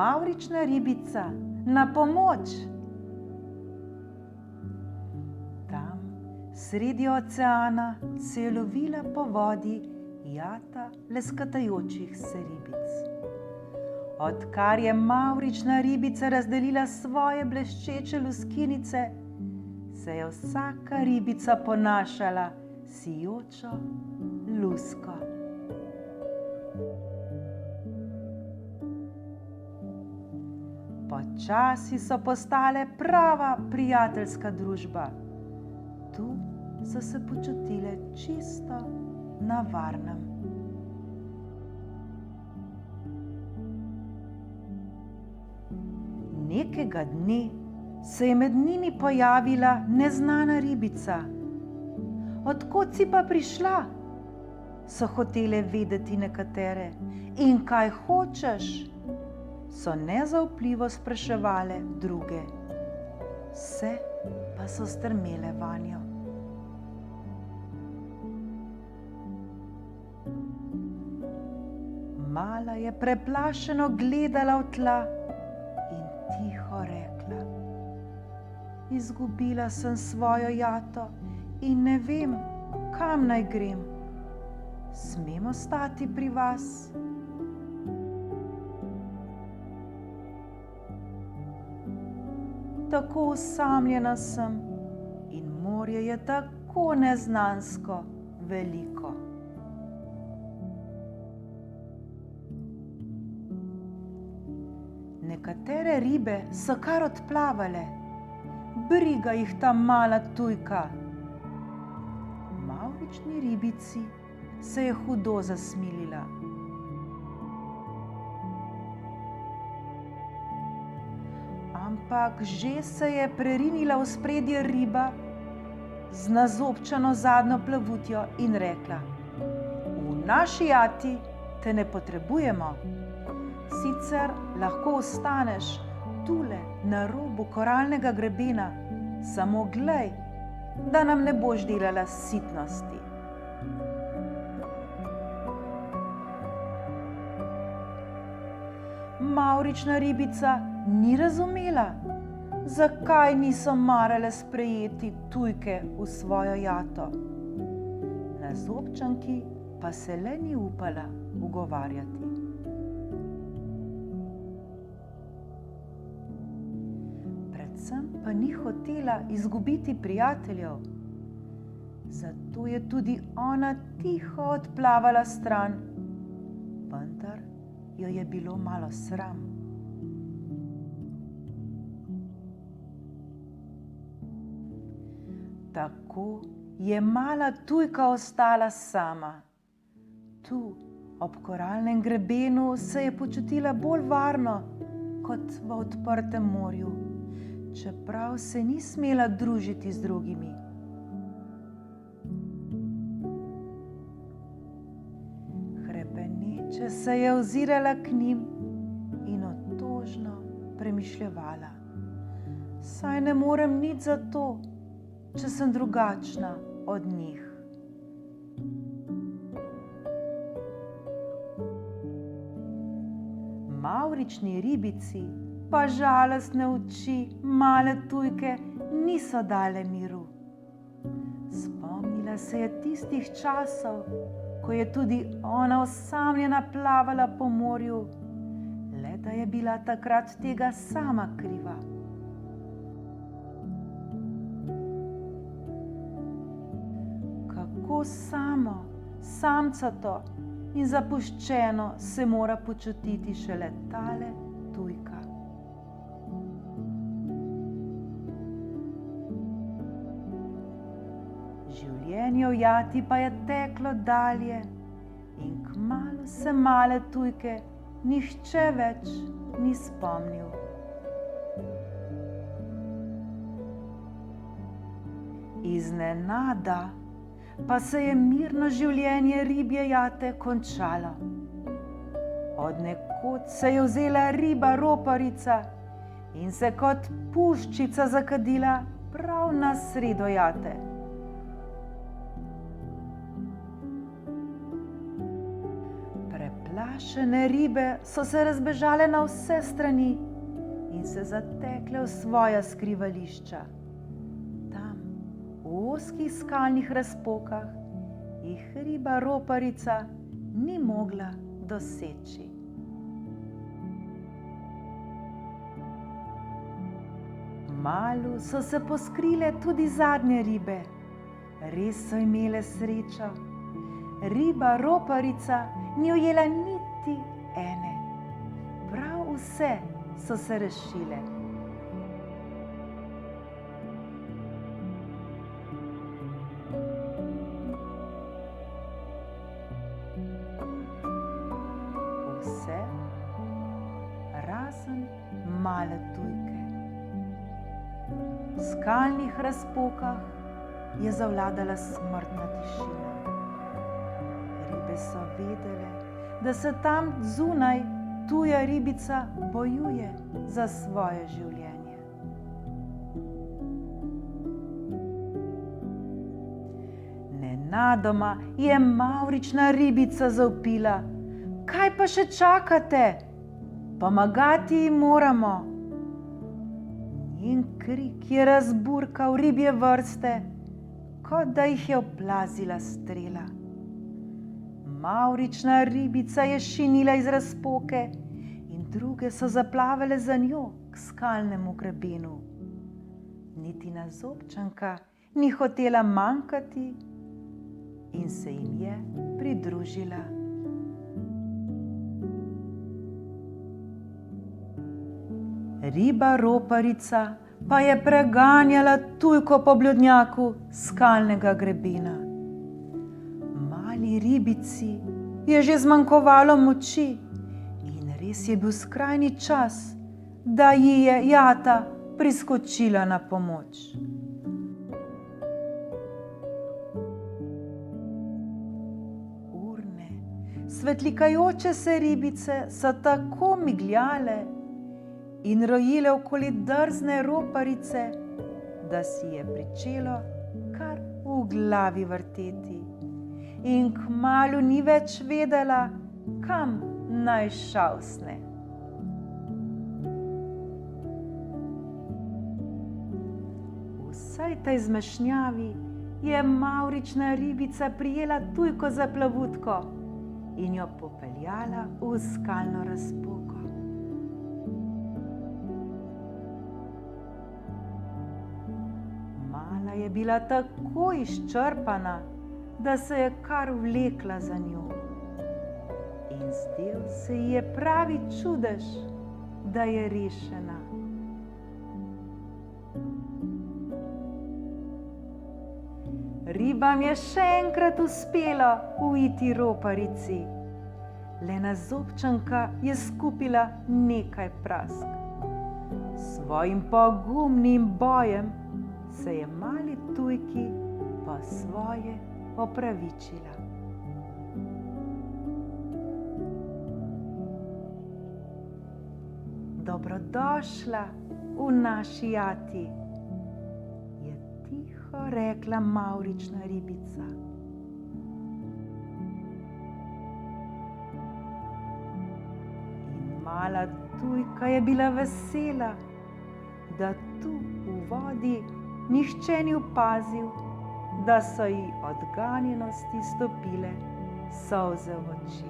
Mavrična ribica, na pomoč! Tam, sredi oceana, se je lovila po vodi jata leskatajočih se ribic. Odkar je mavrična ribica razdelila svoje bleščeče luskinice, se je vsaka ribica ponašala sijočo lusko. Počasi so postale prava prijateljska družba. Tu so se počutile čisto na varnem. Nekega dne se je med njimi pojavila neznana ribica. Od kod si pa prišla? So hotele vedeti nekatere. In kaj hočeš? So nezaupljivo spraševale druge. Vse pa so strmele vanjo. Mala je preplašeno gledala v tla in tiho rekla: Izgubila sem svojo jato in ne vem, kam naj grem. Smem ostati pri vas? Tako osamljena sem in morje je tako neznansko veliko. Nekatere ribe so kar odplavale. Briga jih ta mala tujka. Mavrični ribici se je hudo zasmilila. Ampak že se je prerinila v spredje riba z nazobčano zadnjo plavutjo in rekla: V naši jati te ne potrebujemo. Sicer lahko ostaneš tule na robu koralnega grebena, samo glej, da nam ne boš delala sitnosti. Mavrična ribica ni razumela, zakaj niso marale sprejeti tujke v svojo jato. Nazobčanki pa se le ni upala ugovarjati. Predvsem pa ni hotela izgubiti prijateljev, zato je tudi ona tiho odplavala stran, vendar jo je bilo malo sram. Tako je mala tujka ostala sama. Tu, ob koralnem grebenu, se je počutila bolj varno kot v odprtem morju, čeprav se ni smela družiti z drugimi. Hrepeneče se je ozirala k njim in otožno premišljevala: Saj ne morem nič za to, če sem drugačna od njih. Mavrični ribici pa žalostne oči male tujke niso dale miru. Spomnila se je tistih časov, ko je tudi ona osamljena plavala po morju, le da je bila takrat tega sama kriva. Kako samo, samcato in zapuščeno se mora počutiti šele tale tujka. Življenje v jati pa je teklo dalje in kmalu se male tujke nihče več ni spomnil. Iznenada pa se je mirno življenje ribje jate končalo. Od nekod se je vzela riba roparica in se kot puščica zakadila prav na sredo jate. Uplašene ribe so se razbežale na vse strani in se zatekle v svoja skrivališča. Tam, v ozkih skalnih razpokah, jih riba roparica ni mogla doseči. Kmalu so se poskrile tudi zadnje ribe. Res so imele srečo. Riba roparica ni ujela niti ene. Prav vse so se rešile. Vse razen male tujke. V skalnih razpokah je zavladala smrtna tišina. Ribe so vedele, da se tam zunaj tuja ribica bojuje za svoje življenje. Nenadoma je mavrična ribica zavpila: "Kaj pa še čakate? Pomagati jim moramo!" Njen krik je razburkal ribje vrste, kot da jih je oplazila strela. Mavrična ribica je šinila iz razpoke in druge so zaplavale za njo k skalnemu grebenu. Niti Nazobčanka ni hotela manjkati in se jim je pridružila. Riba roparica pa je preganjala tujko po blodnjaku skalnega grebena. Mali ribici je že zmanjkovalo moči in res je bil skrajni čas, da ji je jata priskočila na pomoč. Urne, svetlikajoče se ribice so tako migljale in rojile okoli drzne roparice, da si je pričelo kar v glavi vrteti in kmalu ni več vedela, kam naj šavsne. V vsej tej zmešnjavi je mavrična ribica prijela tujko za plavutko in jo popeljala v skalno razpoko. Je bila tako izčrpana, da se je kar vlekla za njo. In zdel se ji je pravi čudež, da je rešena. Ribam je še enkrat uspelo uiti roparici. Le Nazobčanka je skupila nekaj prask. S svojim pogumnim bojem se je mali tujki po svoje opravičila. Dobrodošla v naši jati, je tiho rekla mavrična ribica. In mala tujka je bila vesela, da tu v vodi nihče ni opazil, da so ji od ganjenosti stopile solze v oči.